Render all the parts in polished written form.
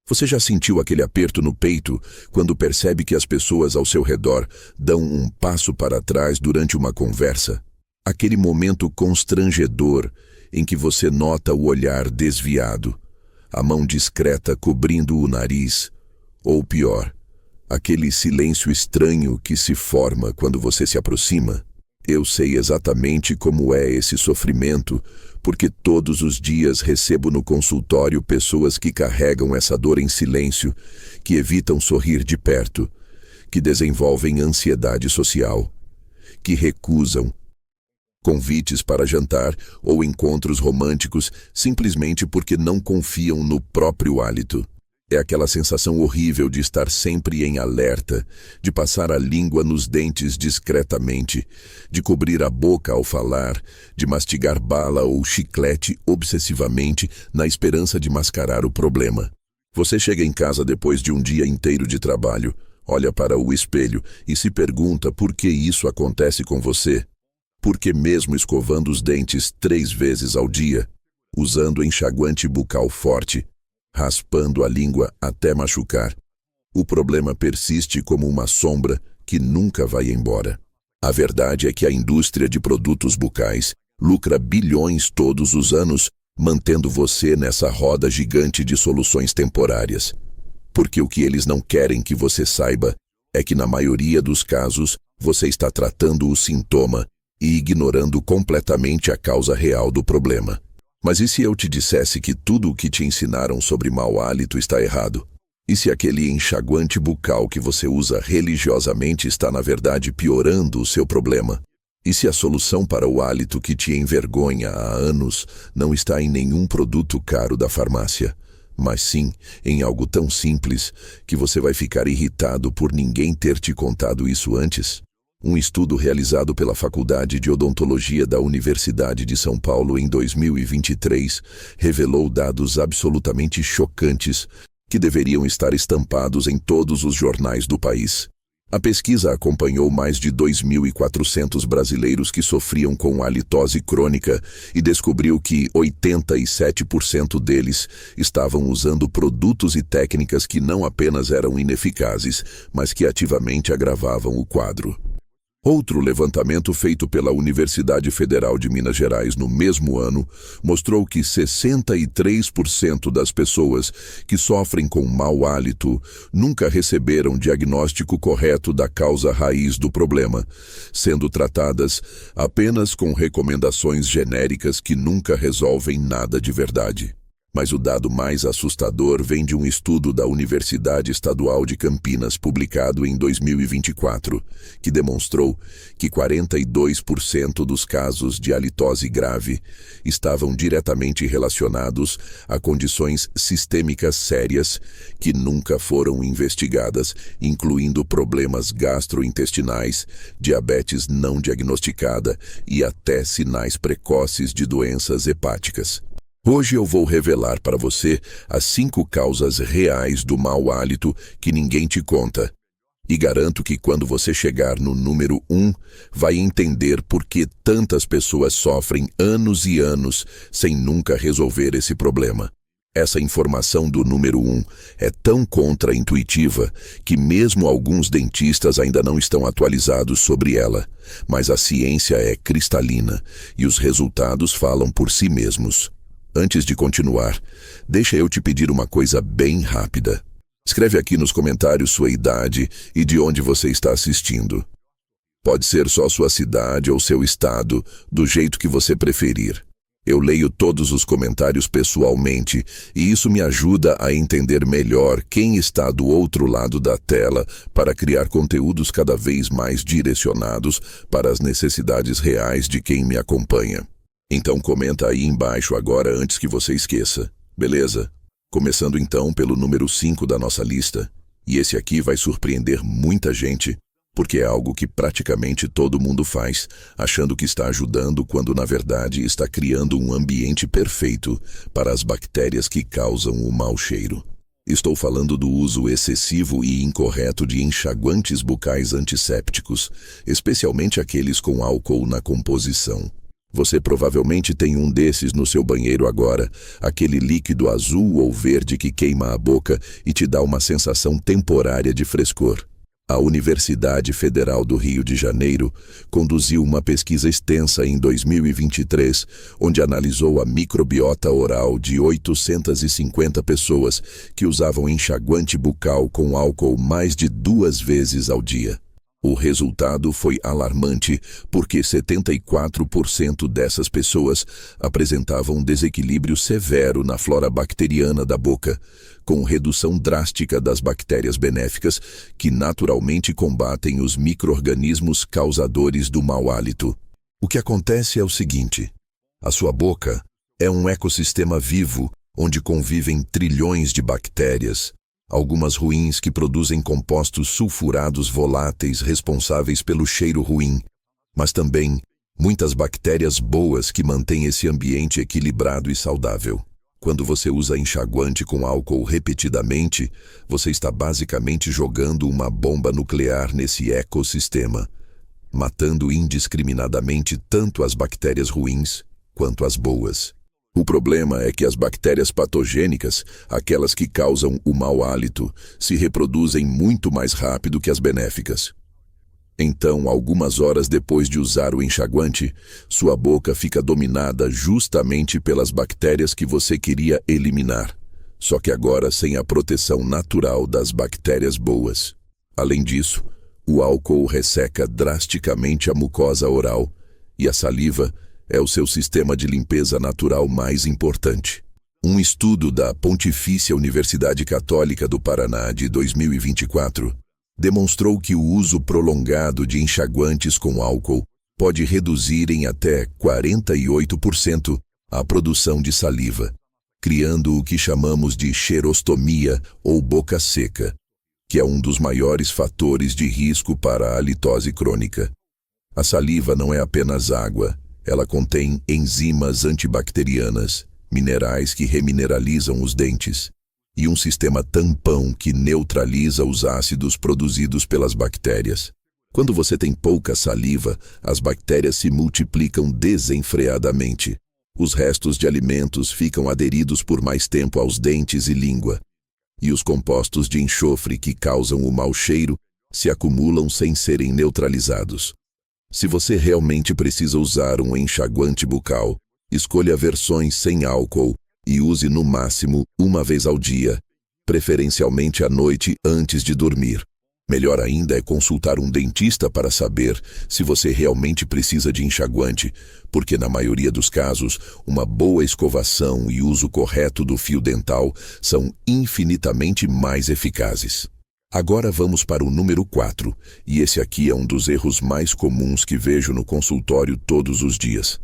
Você já sentiu aquele aperto no peito quando percebe que as pessoas ao seu redor dão um passo para trás durante uma conversa? Aquele momento constrangedor em que você nota o olhar desviado, a mão discreta cobrindo o nariz, ou pior, aquele silêncio estranho que se forma quando você se aproxima. Eu sei exatamente como é esse sofrimento, porque todos os dias recebo no consultório pessoas que carregam essa dor em silêncio, que evitam sorrir de perto, que desenvolvem ansiedade social, que recusam convites para jantar ou encontros românticos simplesmente porque não confiam no próprio hálito. É aquela sensação horrível de estar sempre em alerta, de passar a língua nos dentes discretamente, de cobrir a boca ao falar, de mastigar bala ou chiclete obsessivamente na esperança de mascarar o problema. Você chega em casa depois de um dia inteiro de trabalho, olha para o espelho e se pergunta por que isso acontece com você. Porque mesmo escovando os dentes 3 vezes ao dia, usando enxaguante bucal forte, raspando a língua até machucar, o problema persiste como uma sombra que nunca vai embora. A verdade é que a indústria de produtos bucais lucra bilhões todos os anos, mantendo você nessa roda gigante de soluções temporárias. Porque o que eles não querem que você saiba é que na maioria dos casos você está tratando o sintoma e ignorando completamente a causa real do problema. Mas e se eu te dissesse que tudo o que te ensinaram sobre mau hálito está errado? E se aquele enxaguante bucal que você usa religiosamente está na verdade piorando o seu problema? E se a solução para o hálito que te envergonha há anos não está em nenhum produto caro da farmácia, mas sim em algo tão simples que você vai ficar irritado por ninguém ter te contado isso antes? Um estudo realizado pela Faculdade de Odontologia da Universidade de São Paulo em 2023 revelou dados absolutamente chocantes que deveriam estar estampados em todos os jornais do país. A pesquisa acompanhou mais de 2.400 brasileiros que sofriam com halitose crônica e descobriu que 87% deles estavam usando produtos e técnicas que não apenas eram ineficazes, mas que ativamente agravavam o quadro. Outro levantamento feito pela Universidade Federal de Minas Gerais no mesmo ano mostrou que 63% das pessoas que sofrem com mau hálito nunca receberam diagnóstico correto da causa raiz do problema, sendo tratadas apenas com recomendações genéricas que nunca resolvem nada de verdade. Mas o dado mais assustador vem de um estudo da Universidade Estadual de Campinas publicado em 2024, que demonstrou que 42% dos casos de halitose grave estavam diretamente relacionados a condições sistêmicas sérias que nunca foram investigadas, incluindo problemas gastrointestinais, diabetes não diagnosticada e até sinais precoces de doenças hepáticas. Hoje eu vou revelar para você as 5 causas reais do mau hálito que ninguém te conta. E garanto que quando você chegar no número 1, vai entender por que tantas pessoas sofrem anos e anos sem nunca resolver esse problema. Essa informação do número 1 é tão contraintuitiva que mesmo alguns dentistas ainda não estão atualizados sobre ela. Mas a ciência é cristalina e os resultados falam por si mesmos. Antes de continuar, deixa eu te pedir uma coisa bem rápida. Escreve aqui nos comentários sua idade e de onde você está assistindo. Pode ser só sua cidade ou seu estado, do jeito que você preferir. Eu leio todos os comentários pessoalmente e isso me ajuda a entender melhor quem está do outro lado da tela para criar conteúdos cada vez mais direcionados para as necessidades reais de quem me acompanha. Então comenta aí embaixo agora antes que você esqueça, beleza? Começando então pelo número 5 da nossa lista, e esse aqui vai surpreender muita gente, porque é algo que praticamente todo mundo faz, achando que está ajudando quando na verdade está criando um ambiente perfeito para as bactérias que causam o mau cheiro. Estou falando do uso excessivo e incorreto de enxaguantes bucais antissépticos, especialmente aqueles com álcool na composição. Você provavelmente tem um desses no seu banheiro agora, aquele líquido azul ou verde que queima a boca e te dá uma sensação temporária de frescor. A Universidade Federal do Rio de Janeiro conduziu uma pesquisa extensa em 2023, onde analisou a microbiota oral de 850 pessoas que usavam enxaguante bucal com álcool mais de 2 vezes ao dia. O resultado foi alarmante porque 74% dessas pessoas apresentavam desequilíbrio severo na flora bacteriana da boca, com redução drástica das bactérias benéficas que naturalmente combatem os micro-organismos causadores do mau hálito. O que acontece é o seguinte: a sua boca é um ecossistema vivo onde convivem trilhões de bactérias, algumas ruins que produzem compostos sulfurados voláteis responsáveis pelo cheiro ruim, mas também muitas bactérias boas que mantêm esse ambiente equilibrado e saudável. Quando você usa enxaguante com álcool repetidamente, você está basicamente jogando uma bomba nuclear nesse ecossistema, matando indiscriminadamente tanto as bactérias ruins quanto as boas. O problema é que as bactérias patogênicas, aquelas que causam o mau hálito, se reproduzem muito mais rápido que as benéficas. Então, algumas horas depois de usar o enxaguante, sua boca fica dominada justamente pelas bactérias que você queria eliminar, só que agora sem a proteção natural das bactérias boas. Além disso, o álcool resseca drasticamente a mucosa oral e a saliva é o seu sistema de limpeza natural mais importante. Um estudo da Pontifícia Universidade Católica do Paraná de 2024 demonstrou que o uso prolongado de enxaguantes com álcool pode reduzir em até 48% a produção de saliva, criando o que chamamos de xerostomia ou boca seca, que é um dos maiores fatores de risco para a halitose crônica. A saliva não é apenas água, ela contém enzimas antibacterianas, minerais que remineralizam os dentes, e um sistema tampão que neutraliza os ácidos produzidos pelas bactérias. Quando você tem pouca saliva, as bactérias se multiplicam desenfreadamente. Os restos de alimentos ficam aderidos por mais tempo aos dentes e língua, e os compostos de enxofre que causam o mau cheiro se acumulam sem serem neutralizados. Se você realmente precisa usar um enxaguante bucal, escolha versões sem álcool e use no máximo uma vez ao dia, preferencialmente à noite antes de dormir. Melhor ainda é consultar um dentista para saber se você realmente precisa de enxaguante, porque na maioria dos casos, uma boa escovação e uso correto do fio dental são infinitamente mais eficazes. Agora vamos para o número 4, e esse aqui é um dos erros mais comuns que vejo no consultório todos os dias.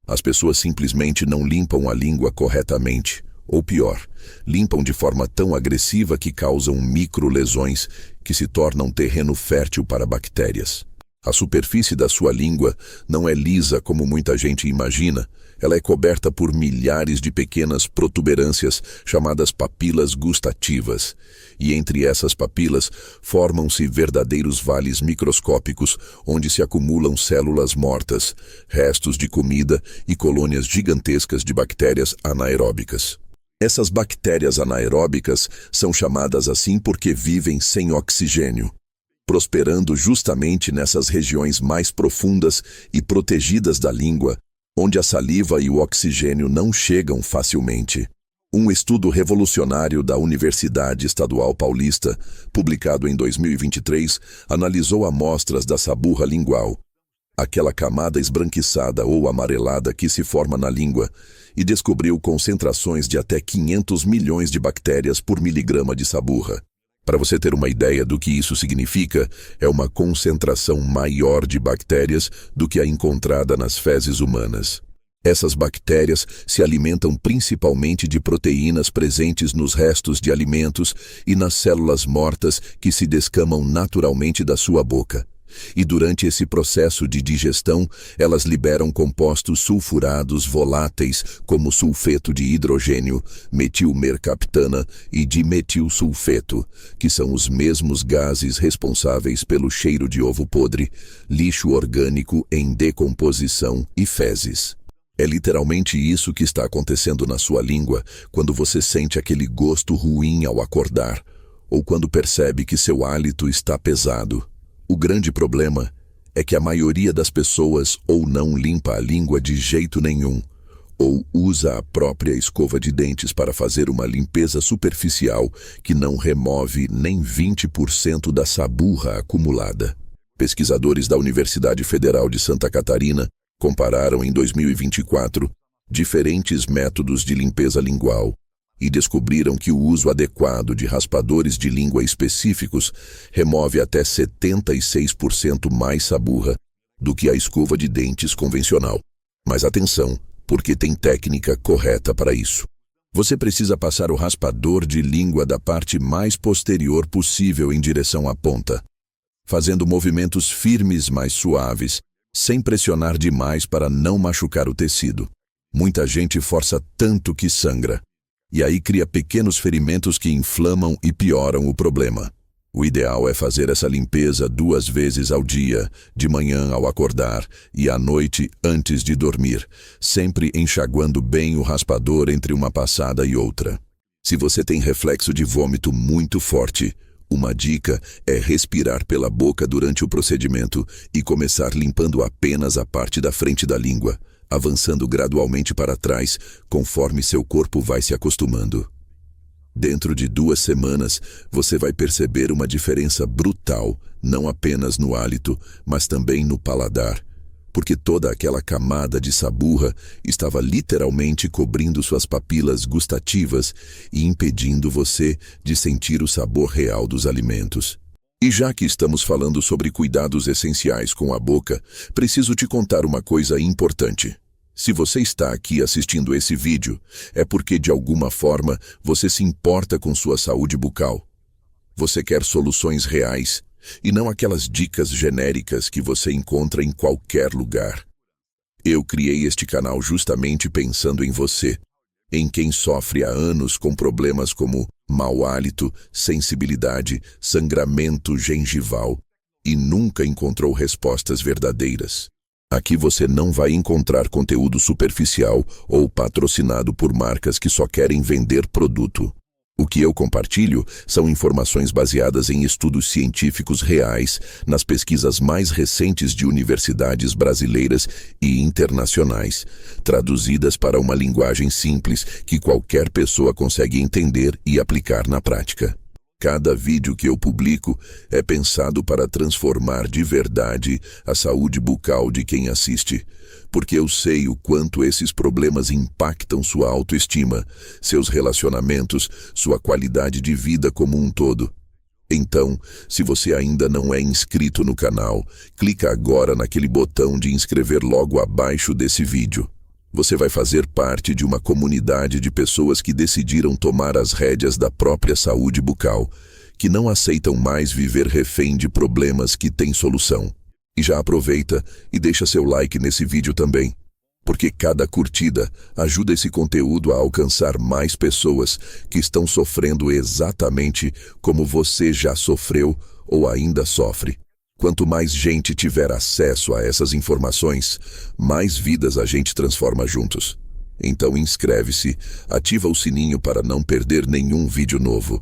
As pessoas simplesmente não limpam a língua corretamente, ou pior, limpam de forma tão agressiva que causam microlesões que se tornam terreno fértil para bactérias. A superfície da sua língua não é lisa como muita gente imagina, ela é coberta por milhares de pequenas protuberâncias chamadas papilas gustativas, e entre essas papilas formam-se verdadeiros vales microscópicos onde se acumulam células mortas, restos de comida e colônias gigantescas de bactérias anaeróbicas. Essas bactérias anaeróbicas são chamadas assim porque vivem sem oxigênio, prosperando justamente nessas regiões mais profundas e protegidas da língua, onde a saliva e o oxigênio não chegam facilmente. Um estudo revolucionário da Universidade Estadual Paulista, publicado em 2023, analisou amostras da saburra lingual, aquela camada esbranquiçada ou amarelada que se forma na língua, e descobriu concentrações de até 500 milhões de bactérias por miligrama de saburra. Para você ter uma ideia do que isso significa, é uma concentração maior de bactérias do que a encontrada nas fezes humanas. Essas bactérias se alimentam principalmente de proteínas presentes nos restos de alimentos e nas células mortas que se descamam naturalmente da sua boca. E durante esse processo de digestão, elas liberam compostos sulfurados voláteis como sulfeto de hidrogênio, metilmercaptana e dimetilsulfeto, que são os mesmos gases responsáveis pelo cheiro de ovo podre, lixo orgânico em decomposição e fezes. É literalmente isso que está acontecendo na sua língua quando você sente aquele gosto ruim ao acordar, ou quando percebe que seu hálito está pesado. O grande problema é que a maioria das pessoas ou não limpa a língua de jeito nenhum, ou usa a própria escova de dentes para fazer uma limpeza superficial que não remove nem 20% da saburra acumulada. Pesquisadores da Universidade Federal de Santa Catarina compararam em 2024 diferentes métodos de limpeza lingual e descobriram que o uso adequado de raspadores de língua específicos remove até 76% mais saburra do que a escova de dentes convencional. Mas atenção, porque tem técnica correta para isso. Você precisa passar o raspador de língua da parte mais posterior possível em direção à ponta, fazendo movimentos firmes mais suaves, sem pressionar demais para não machucar o tecido. Muita gente força tanto que sangra. E aí cria pequenos ferimentos que inflamam e pioram o problema. O ideal é fazer essa limpeza 2 vezes ao dia, de manhã ao acordar e à noite antes de dormir, sempre enxaguando bem o raspador entre uma passada e outra. Se você tem reflexo de vômito muito forte, uma dica é respirar pela boca durante o procedimento e começar limpando apenas a parte da frente da língua, avançando gradualmente para trás, conforme seu corpo vai se acostumando. Dentro de 2 semanas, você vai perceber uma diferença brutal, não apenas no hálito, mas também no paladar, porque toda aquela camada de saburra estava literalmente cobrindo suas papilas gustativas e impedindo você de sentir o sabor real dos alimentos. E já que estamos falando sobre cuidados essenciais com a boca, preciso te contar uma coisa importante. Se você está aqui assistindo esse vídeo, é porque de alguma forma você se importa com sua saúde bucal. Você quer soluções reais e não aquelas dicas genéricas que você encontra em qualquer lugar. Eu criei este canal justamente pensando em você, em quem sofre há anos com problemas como mau hálito, sensibilidade, sangramento gengival e nunca encontrou respostas verdadeiras. Aqui você não vai encontrar conteúdo superficial ou patrocinado por marcas que só querem vender produto. O que eu compartilho são informações baseadas em estudos científicos reais, nas pesquisas mais recentes de universidades brasileiras e internacionais, traduzidas para uma linguagem simples que qualquer pessoa consegue entender e aplicar na prática. Cada vídeo que eu publico é pensado para transformar de verdade a saúde bucal de quem assiste, porque eu sei o quanto esses problemas impactam sua autoestima, seus relacionamentos, sua qualidade de vida como um todo. Então, se você ainda não é inscrito no canal, clica agora naquele botão de inscrever logo abaixo desse vídeo. Você vai fazer parte de uma comunidade de pessoas que decidiram tomar as rédeas da própria saúde bucal, que não aceitam mais viver refém de problemas que têm solução. E já aproveita e deixa seu like nesse vídeo também, porque cada curtida ajuda esse conteúdo a alcançar mais pessoas que estão sofrendo exatamente como você já sofreu ou ainda sofre. Quanto mais gente tiver acesso a essas informações, mais vidas a gente transforma juntos. Então inscreve-se, ativa o sininho para não perder nenhum vídeo novo.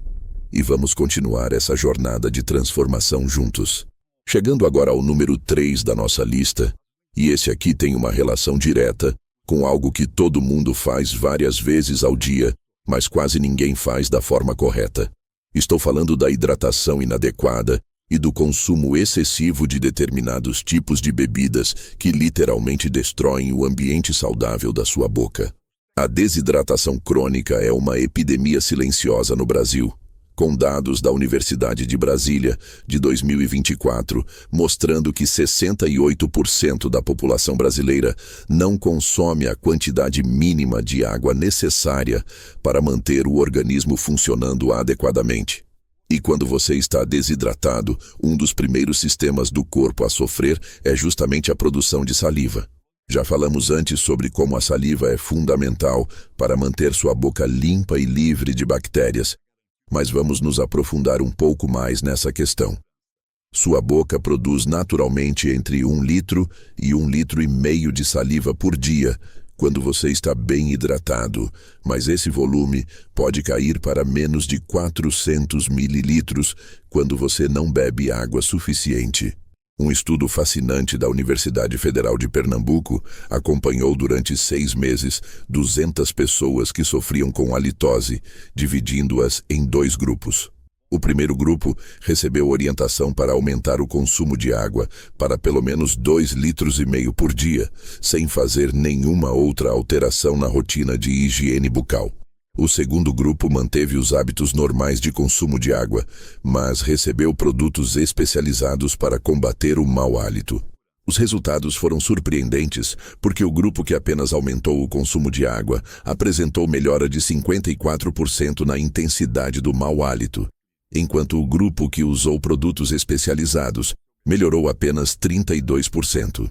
E vamos continuar essa jornada de transformação juntos. Chegando agora ao número 3 da nossa lista, e esse aqui tem uma relação direta com algo que todo mundo faz várias vezes ao dia, mas quase ninguém faz da forma correta. Estou falando da hidratação inadequada e do consumo excessivo de determinados tipos de bebidas que literalmente destroem o ambiente saudável da sua boca. A desidratação crônica é uma epidemia silenciosa no Brasil, com dados da Universidade de Brasília, de 2024, mostrando que 68% da população brasileira não consome a quantidade mínima de água necessária para manter o organismo funcionando adequadamente. E quando você está desidratado, um dos primeiros sistemas do corpo a sofrer é justamente a produção de saliva. Já falamos antes sobre como a saliva é fundamental para manter sua boca limpa e livre de bactérias, mas vamos nos aprofundar um pouco mais nessa questão. Sua boca produz naturalmente entre 1 litro e 1,5 litros de saliva por dia, quando você está bem hidratado, mas esse volume pode cair para menos de 400 mililitros quando você não bebe água suficiente. Um estudo fascinante da Universidade Federal de Pernambuco acompanhou durante 6 meses 200 pessoas que sofriam com halitose, dividindo-as em 2 grupos. O primeiro grupo recebeu orientação para aumentar o consumo de água para pelo menos 2,5 litros por dia, sem fazer nenhuma outra alteração na rotina de higiene bucal. O segundo grupo manteve os hábitos normais de consumo de água, mas recebeu produtos especializados para combater o mau hálito. Os resultados foram surpreendentes, porque o grupo que apenas aumentou o consumo de água apresentou melhora de 54% na intensidade do mau hálito, enquanto o grupo que usou produtos especializados melhorou apenas 32%.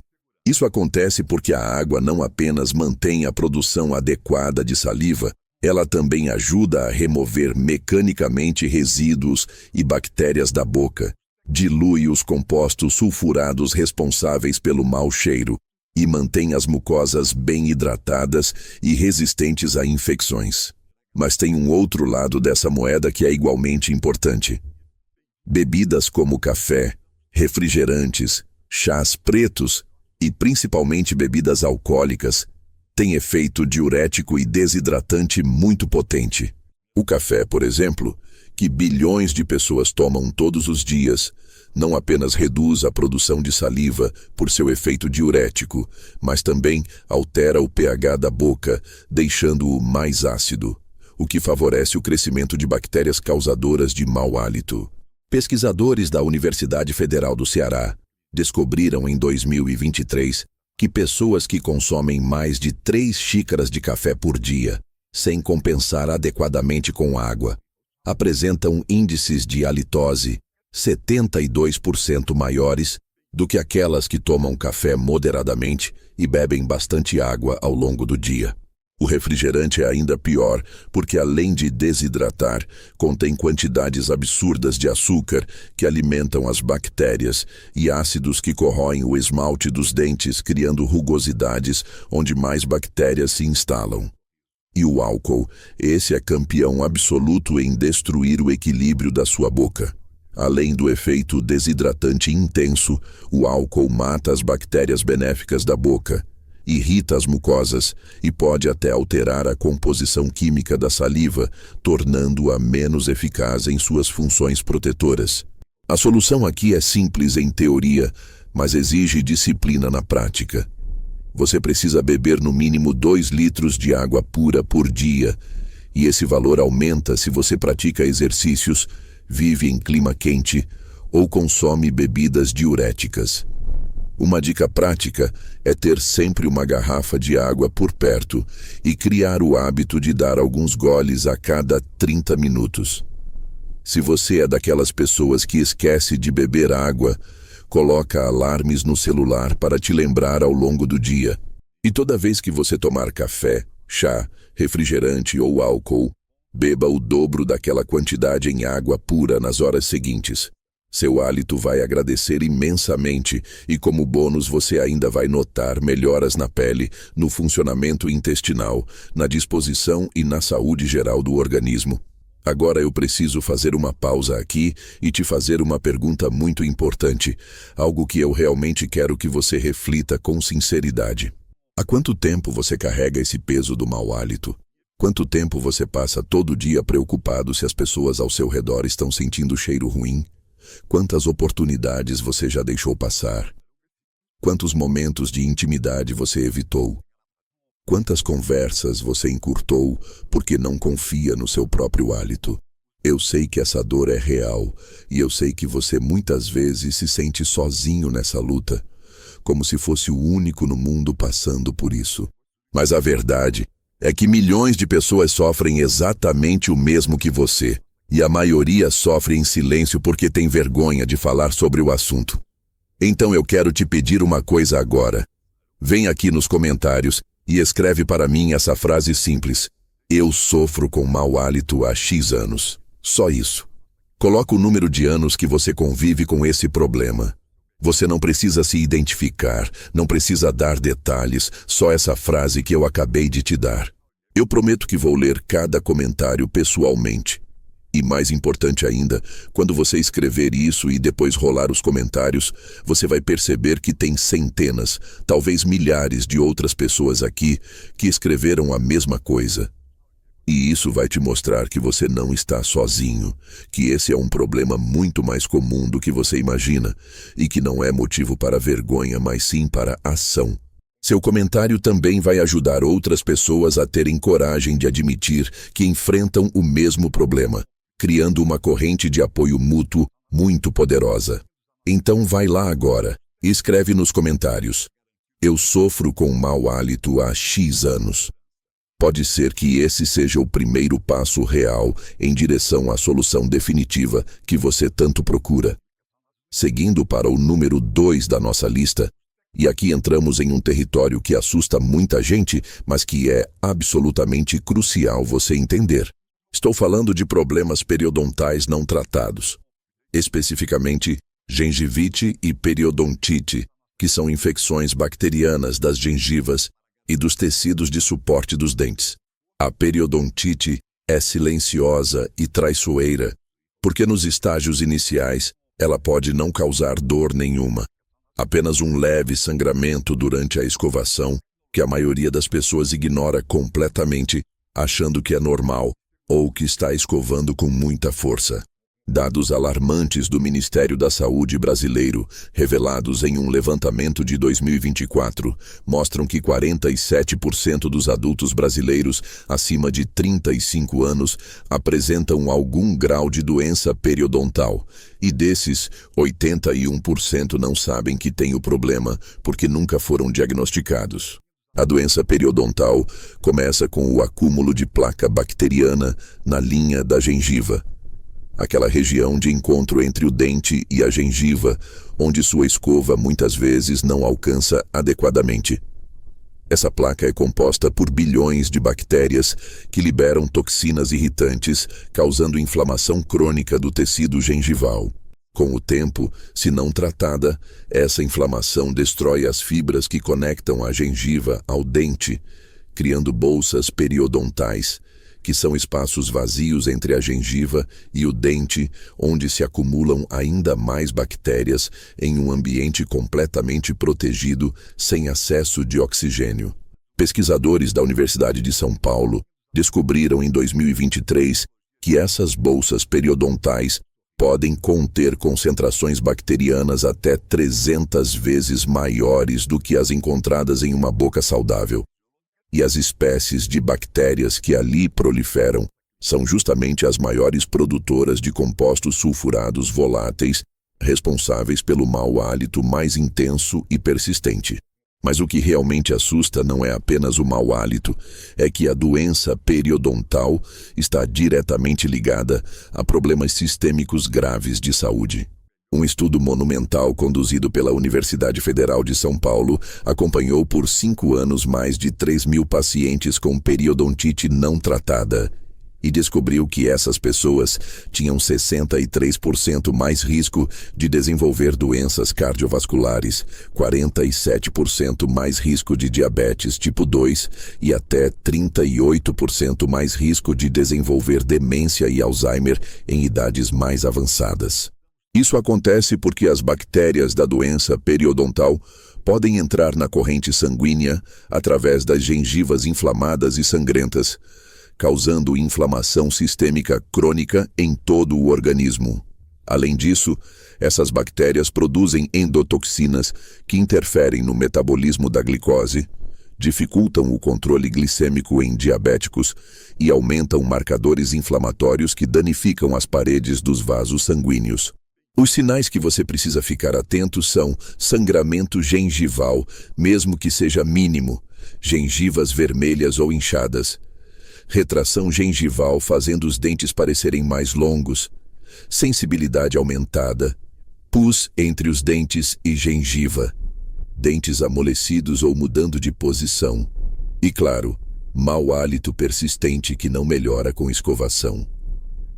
Isso acontece porque a água não apenas mantém a produção adequada de saliva, ela também ajuda a remover mecanicamente resíduos e bactérias da boca, dilui os compostos sulfurados responsáveis pelo mau cheiro e mantém as mucosas bem hidratadas e resistentes a infecções. Mas tem um outro lado dessa moeda que é igualmente importante. Bebidas como café, refrigerantes, chás pretos e principalmente bebidas alcoólicas têm efeito diurético e desidratante muito potente. O café, por exemplo, que bilhões de pessoas tomam todos os dias, não apenas reduz a produção de saliva por seu efeito diurético, mas também altera o pH da boca, deixando-o mais ácido, o que favorece o crescimento de bactérias causadoras de mau hálito. Pesquisadores da Universidade Federal do Ceará descobriram em 2023 que pessoas que consomem mais de 3 xícaras de café por dia, sem compensar adequadamente com água, apresentam índices de halitose 72% maiores do que aquelas que tomam café moderadamente e bebem bastante água ao longo do dia. O refrigerante é ainda pior, porque além de desidratar, contém quantidades absurdas de açúcar que alimentam as bactérias e ácidos que corroem o esmalte dos dentes, criando rugosidades onde mais bactérias se instalam. E o álcool, esse é campeão absoluto em destruir o equilíbrio da sua boca. Além do efeito desidratante intenso, o álcool mata as bactérias benéficas da boca, irrita as mucosas e pode até alterar a composição química da saliva, tornando-a menos eficaz em suas funções protetoras. A solução aqui é simples em teoria, mas exige disciplina na prática. Você precisa beber no mínimo 2 litros de água pura por dia, e esse valor aumenta se você pratica exercícios, vive em clima quente ou consome bebidas diuréticas. Uma dica prática é ter sempre uma garrafa de água por perto e criar o hábito de dar alguns goles a cada 30 minutos. Se você é daquelas pessoas que esquece de beber água, coloca alarmes no celular para te lembrar ao longo do dia. E toda vez que você tomar café, chá, refrigerante ou álcool, beba o dobro daquela quantidade em água pura nas horas seguintes. Seu hálito vai agradecer imensamente e, como bônus, você ainda vai notar melhoras na pele, no funcionamento intestinal, na disposição e na saúde geral do organismo. Agora eu preciso fazer uma pausa aqui e te fazer uma pergunta muito importante, algo que eu realmente quero que você reflita com sinceridade. Há quanto tempo você carrega esse peso do mau hálito? Quanto tempo você passa todo dia preocupado se as pessoas ao seu redor estão sentindo cheiro ruim? Quantas oportunidades você já deixou passar? Quantos momentos de intimidade você evitou? Quantas conversas você encurtou porque não confia no seu próprio hálito? Eu sei que essa dor é real e eu sei que você muitas vezes se sente sozinho nessa luta, como se fosse o único no mundo passando por isso. Mas a verdade é que milhões de pessoas sofrem exatamente o mesmo que você. E a maioria sofre em silêncio porque tem vergonha de falar sobre o assunto. Então eu quero te pedir uma coisa agora. Vem aqui nos comentários e escreve para mim essa frase simples. Eu sofro com mau hálito há X anos. Só isso. Coloca o número de anos que você convive com esse problema. Você não precisa se identificar, não precisa dar detalhes, só essa frase que eu acabei de te dar. Eu prometo que vou ler cada comentário pessoalmente. E mais importante ainda, quando você escrever isso e depois rolar os comentários, você vai perceber que tem centenas, talvez milhares de outras pessoas aqui que escreveram a mesma coisa. E isso vai te mostrar que você não está sozinho, que esse é um problema muito mais comum do que você imagina e que não é motivo para vergonha, mas sim para ação. Seu comentário também vai ajudar outras pessoas a terem coragem de admitir que enfrentam o mesmo problema, criando uma corrente de apoio mútuo muito poderosa. Então vai lá agora e escreve nos comentários. Eu sofro com mau hálito há X anos. Pode ser que esse seja o primeiro passo real em direção à solução definitiva que você tanto procura. Seguindo para o número 2 da nossa lista, e aqui entramos em um território que assusta muita gente, mas que é absolutamente crucial você entender. Estou falando de problemas periodontais não tratados, especificamente gengivite e periodontite, que são infecções bacterianas das gengivas e dos tecidos de suporte dos dentes. A periodontite é silenciosa e traiçoeira, porque nos estágios iniciais ela pode não causar dor nenhuma, apenas um leve sangramento durante a escovação, que a maioria das pessoas ignora completamente, achando que é normal ou que está escovando com muita força. Dados alarmantes do Ministério da Saúde brasileiro, revelados em um levantamento de 2024, mostram que 47% dos adultos brasileiros acima de 35 anos apresentam algum grau de doença periodontal, e desses, 81% não sabem que têm o problema porque nunca foram diagnosticados. A doença periodontal começa com o acúmulo de placa bacteriana na linha da gengiva, aquela região de encontro entre o dente e a gengiva, onde sua escova muitas vezes não alcança adequadamente. Essa placa é composta por bilhões de bactérias que liberam toxinas irritantes, causando inflamação crônica do tecido gengival. Com o tempo, se não tratada, essa inflamação destrói as fibras que conectam a gengiva ao dente, criando bolsas periodontais, que são espaços vazios entre a gengiva e o dente, onde se acumulam ainda mais bactérias em um ambiente completamente protegido, sem acesso de oxigênio. Pesquisadores da Universidade de São Paulo descobriram em 2023 que essas bolsas periodontais podem conter concentrações bacterianas até 300 vezes maiores do que as encontradas em uma boca saudável. E as espécies de bactérias que ali proliferam são justamente as maiores produtoras de compostos sulfurados voláteis, responsáveis pelo mau hálito mais intenso e persistente. Mas o que realmente assusta não é apenas o mau hálito, é que a doença periodontal está diretamente ligada a problemas sistêmicos graves de saúde. Um estudo monumental conduzido pela Universidade Federal de São Paulo acompanhou por 5 anos mais de 3.000 pacientes com periodontite não tratada e descobriu que essas pessoas tinham 63% mais risco de desenvolver doenças cardiovasculares, 47% mais risco de diabetes tipo 2 e até 38% mais risco de desenvolver demência e Alzheimer em idades mais avançadas. Isso acontece porque as bactérias da doença periodontal podem entrar na corrente sanguínea através das gengivas inflamadas e sangrentas, causando inflamação sistêmica crônica em todo o organismo. Além disso, essas bactérias produzem endotoxinas que interferem no metabolismo da glicose, dificultam o controle glicêmico em diabéticos e aumentam marcadores inflamatórios que danificam as paredes dos vasos sanguíneos. Os sinais que você precisa ficar atento são sangramento gengival, mesmo que seja mínimo, gengivas vermelhas ou inchadas, retração gengival fazendo os dentes parecerem mais longos, sensibilidade aumentada, pus entre os dentes e gengiva, dentes amolecidos ou mudando de posição. E claro, mau hálito persistente que não melhora com escovação.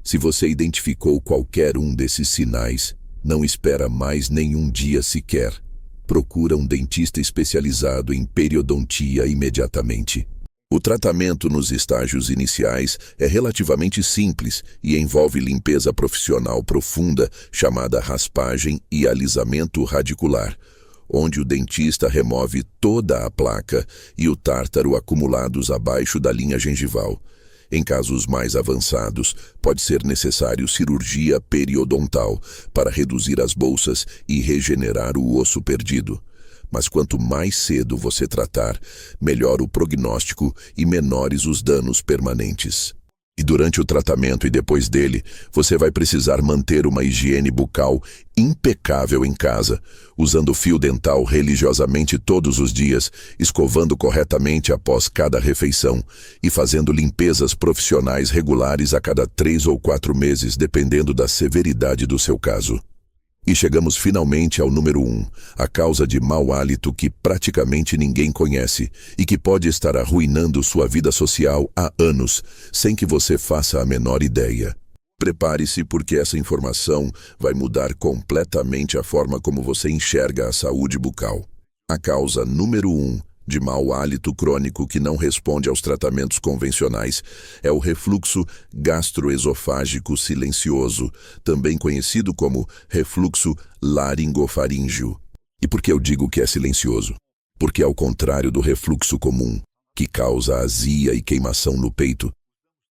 Se você identificou qualquer um desses sinais, não espera mais nenhum dia sequer. Procura um dentista especializado em periodontia imediatamente. O tratamento nos estágios iniciais é relativamente simples e envolve limpeza profissional profunda, chamada raspagem e alisamento radicular, onde o dentista remove toda a placa e o tártaro acumulados abaixo da linha gengival. Em casos mais avançados, pode ser necessário cirurgia periodontal para reduzir as bolsas e regenerar o osso perdido. Mas quanto mais cedo você tratar, melhor o prognóstico e menores os danos permanentes. E durante o tratamento e depois dele, você vai precisar manter uma higiene bucal impecável em casa, usando fio dental religiosamente todos os dias, escovando corretamente após cada refeição e fazendo limpezas profissionais regulares a cada 3 ou 4 meses, dependendo da severidade do seu caso. E chegamos finalmente ao número 1, a causa de mau hálito que praticamente ninguém conhece e que pode estar arruinando sua vida social há anos, sem que você faça a menor ideia. Prepare-se porque essa informação vai mudar completamente a forma como você enxerga a saúde bucal. A causa número 1 de mau hálito crônico que não responde aos tratamentos convencionais é o refluxo gastroesofágico silencioso, também conhecido como refluxo laringofaríngeo. E por que eu digo que é silencioso? Porque ao contrário do refluxo comum, que causa azia e queimação no peito,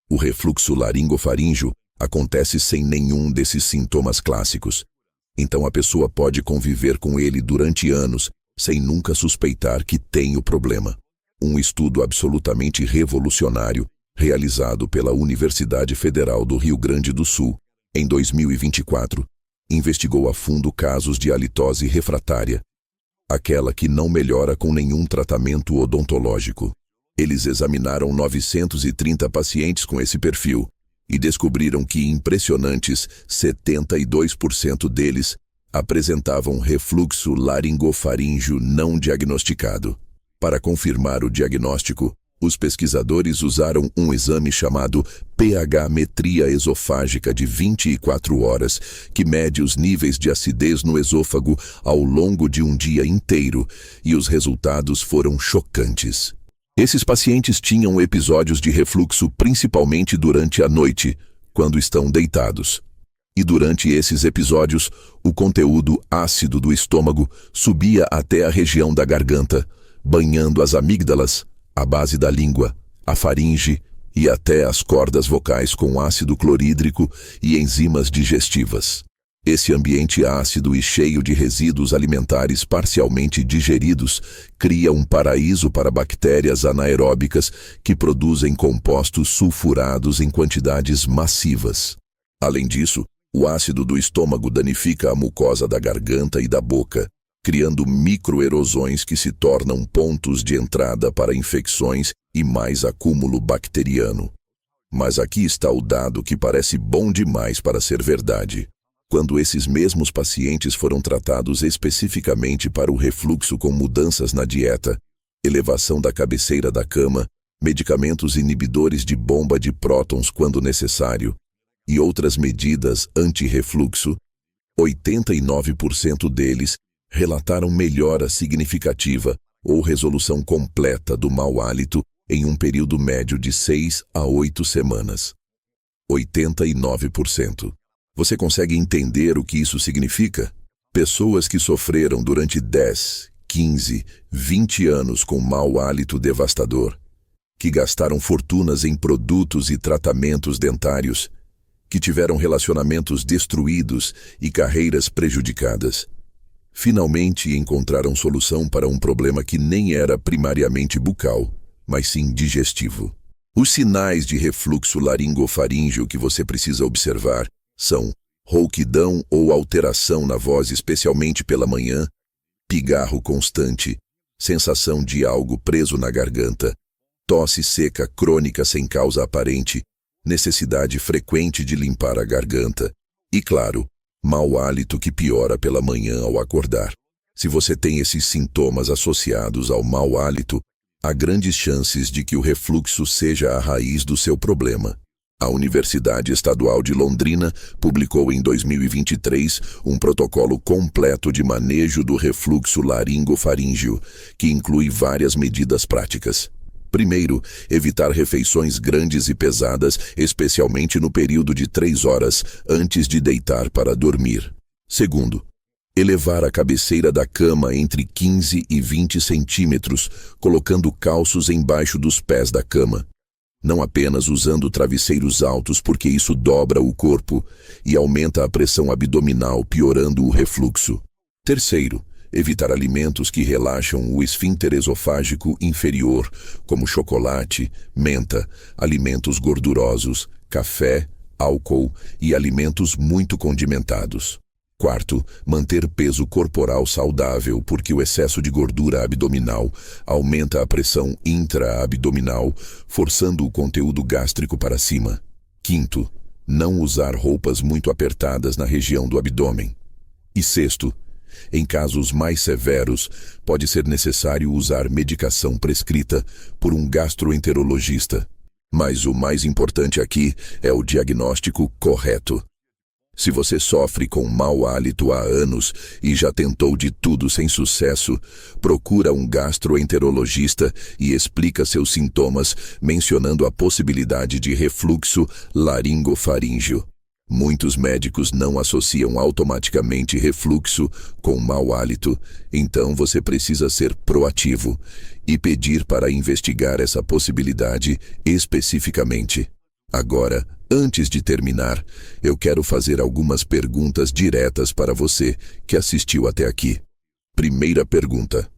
o refluxo laringofaríngeo acontece sem nenhum desses sintomas clássicos. Então a pessoa pode conviver com ele durante anos, sem nunca suspeitar que tem o problema. Um estudo absolutamente revolucionário, realizado pela Universidade Federal do Rio Grande do Sul, em 2024, investigou a fundo casos de halitose refratária, aquela que não melhora com nenhum tratamento odontológico. Eles examinaram 930 pacientes com esse perfil e descobriram que impressionantes 72% deles apresentavam refluxo laringofaríngeo não diagnosticado. Para confirmar o diagnóstico, os pesquisadores usaram um exame chamado pH-metria esofágica de 24 horas, que mede os níveis de acidez no esôfago ao longo de um dia inteiro, e os resultados foram chocantes. Esses pacientes tinham episódios de refluxo principalmente durante a noite, quando estão deitados. E durante esses episódios, o conteúdo ácido do estômago subia até a região da garganta, banhando as amígdalas, a base da língua, a faringe e até as cordas vocais com ácido clorídrico e enzimas digestivas. Esse ambiente ácido e cheio de resíduos alimentares parcialmente digeridos cria um paraíso para bactérias anaeróbicas que produzem compostos sulfurados em quantidades massivas. Além disso, o ácido do estômago danifica a mucosa da garganta e da boca, criando microerosões que se tornam pontos de entrada para infecções e mais acúmulo bacteriano. Mas aqui está o dado que parece bom demais para ser verdade. Quando esses mesmos pacientes foram tratados especificamente para o refluxo com mudanças na dieta, elevação da cabeceira da cama, medicamentos inibidores de bomba de prótons quando necessário, e outras medidas anti-refluxo, 89% deles relataram melhora significativa ou resolução completa do mau hálito em um período médio de 6 a 8 semanas. 89%. Você consegue entender o que isso significa? Pessoas que sofreram durante 10, 15, 20 anos com mau hálito devastador, que gastaram fortunas em produtos e tratamentos dentários, que tiveram relacionamentos destruídos e carreiras prejudicadas, finalmente encontraram solução para um problema que nem era primariamente bucal, mas sim digestivo. Os sinais de refluxo laringofaríngeo que você precisa observar são rouquidão ou alteração na voz, especialmente pela manhã, pigarro constante, sensação de algo preso na garganta, tosse seca crônica sem causa aparente, necessidade frequente de limpar a garganta e, claro, mau hálito que piora pela manhã ao acordar. Se você tem esses sintomas associados ao mau hálito, há grandes chances de que o refluxo seja a raiz do seu problema. A Universidade Estadual de Londrina publicou em 2023 um protocolo completo de manejo do refluxo laringofaríngeo, que inclui várias medidas práticas. Primeiro, evitar refeições grandes e pesadas, especialmente no período de 3 horas antes de deitar para dormir. Segundo, elevar a cabeceira da cama entre 15 e 20 centímetros, colocando calços embaixo dos pés da cama. Não apenas usando travesseiros altos, porque isso dobra o corpo e aumenta a pressão abdominal, piorando o refluxo. Terceiro, evitar alimentos que relaxam o esfíncter esofágico inferior, como chocolate, menta, alimentos gordurosos, café, álcool e alimentos muito condimentados. Quarto, manter peso corporal saudável, porque o excesso de gordura abdominal aumenta a pressão intra-abdominal, forçando o conteúdo gástrico para cima. Quinto, não usar roupas muito apertadas na região do abdômen. E sexto, em casos mais severos, pode ser necessário usar medicação prescrita por um gastroenterologista. Mas o mais importante aqui é o diagnóstico correto. Se você sofre com mau hálito há anos e já tentou de tudo sem sucesso, procura um gastroenterologista e explica seus sintomas, mencionando a possibilidade de refluxo laringofaríngeo. Muitos médicos não associam automaticamente refluxo com mau hálito, então você precisa ser proativo e pedir para investigar essa possibilidade especificamente. Agora, antes de terminar, eu quero fazer algumas perguntas diretas para você que assistiu até aqui. Primeira pergunta: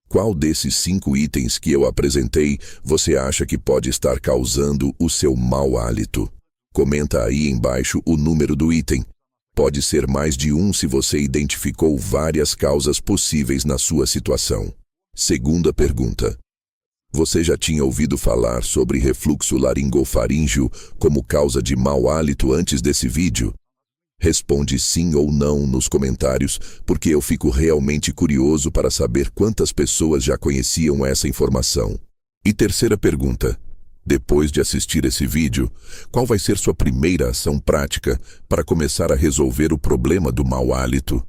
qual desses 5 itens que eu apresentei você acha que pode estar causando o seu mau hálito? Comenta aí embaixo o número do item. Pode ser mais de um se você identificou várias causas possíveis na sua situação. Segunda pergunta: você já tinha ouvido falar sobre refluxo laringofaríngeo como causa de mau hálito antes desse vídeo? Responde sim ou não nos comentários, porque eu fico realmente curioso para saber quantas pessoas já conheciam essa informação. E terceira pergunta: depois de assistir esse vídeo, qual vai ser sua primeira ação prática para começar a resolver o problema do mau hálito?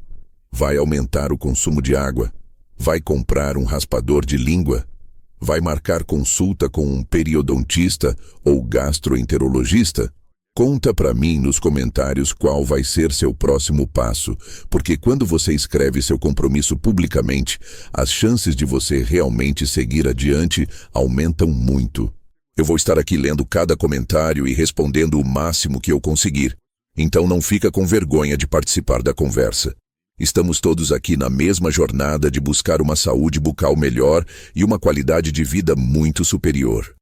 Vai aumentar o consumo de água? Vai comprar um raspador de língua? Vai marcar consulta com um periodontista ou gastroenterologista? Conta para mim nos comentários qual vai ser seu próximo passo, porque quando você escreve seu compromisso publicamente, as chances de você realmente seguir adiante aumentam muito. Eu vou estar aqui lendo cada comentário e respondendo o máximo que eu conseguir, então não fica com vergonha de participar da conversa. Estamos todos aqui na mesma jornada de buscar uma saúde bucal melhor e uma qualidade de vida muito superior.